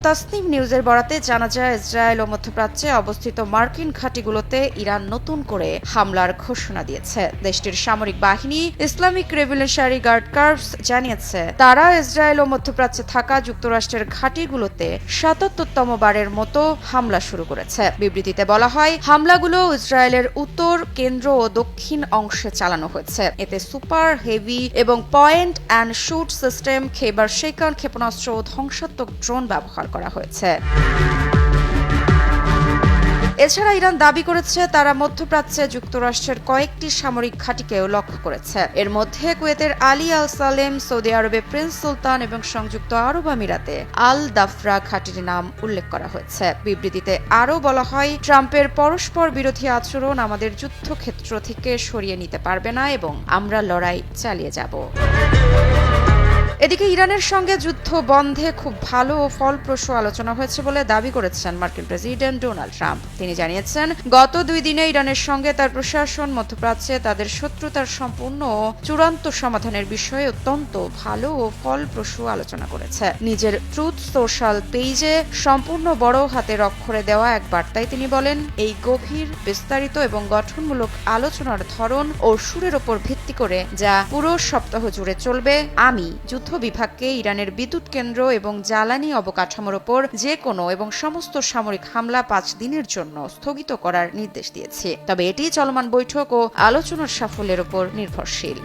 তাসনিম নিউজের বরাতে জানা যায়, ইসরায়েল ও মধ্যপ্রাচ্যে অবস্থিত মার্কিন ঘাঁটিগুলোতে ইরান নতুন করে হামলার ঘোষণা দিয়েছে। দেশটির সামরিক বাহিনী ইসলামিক রেভলিউশনারি গার্ড কর্পস জানিয়েছে, তারা ইসরায়েল ও মধ্যপ্রাচ্যে থাকা যুক্তরাষ্ট্রের ঘাঁটিগুলোতে ৭৭তম বারের মতো হামলা শুরু করেছে। বিবৃতিতে বলা হয়, হামলাগুলো ইসরায়েলের উত্তর, কেন্দ্র ও দক্ষিণ অংশে চালানো হয়েছে। এতে সুপার হেভি এবং point and shoot system, Khyber Shekan ক্ষেপণাস্ত্র ও ধ্বংসাত্মক ড্রোন ব্যবহার করা হয়েছে। এছাড়া ইরান দাবি করেছে, তারা মধ্যপ্রাচ্যে যুক্তরাষ্ট্রের কয়েকটি সামরিক ঘাঁটিকেও লক্ষ্য করেছে। এর মধ্যে কুয়েতের আলী আল সালেম, সৌদি আরবে প্রিন্স সুলতান এবং সংযুক্ত আরব আমিরাতে আল দাফরা ঘাঁটির নাম উল্লেখ করা হয়েছে। বিবৃতিতে আরও বলা হয়, ট্রাম্পের পরস্পর বিরোধী আচরণ আমাদের যুদ্ধক্ষেত্র থেকে সরিয়ে নিতে পারবে না এবং আমরা লড়াই চালিয়ে যাব। এদিকে ইরানের সঙ্গে যুদ্ধ বন্ধে খুব ভালো ও ফলপ্রসূ আলোচনা হয়েছে বলে দাবি করেছেন মার্কিন প্রেসিডেন্ট ডোনাল্ড ট্রাম্প। তিনি জানিয়েছেন, গত 2 দিনে ইরানের সঙ্গে তার প্রশাসন মধ্যপ্রাচ্যে তাদের শত্রুতার সম্পূর্ণ ও চূড়ান্ত সমাধানের বিষয়ে অত্যন্ত ভালো ও ফলপ্রসূ আলোচনা করেছে। নিজের ট্রুথ সোশ্যাল পেজে সম্পূর্ণ বড় হাতের অক্ষরে দেওয়া এক বার্তায় তিনি বলেন, এই গভীর, বিস্তারিত এবং গঠনমূলক আলোচনার ধরন ও সুরের ওপর ভিত্তি করে যা পুরো সপ্তাহ জুড়ে চলবে, আমি যুদ্ধ বিভাগকে ইরানের বিদ্যুৎ কেন্দ্র এবং জ্বালানি অবকাঠামোর ওপর যে কোনো এবং সমস্ত সামরিক হামলা 5 দিনের জন্য স্থগিত করার নির্দেশ দিয়েছি। তবে এটি চলমান বৈঠক ও আলোচনার সাফল্যের ওপর নির্ভরশীল।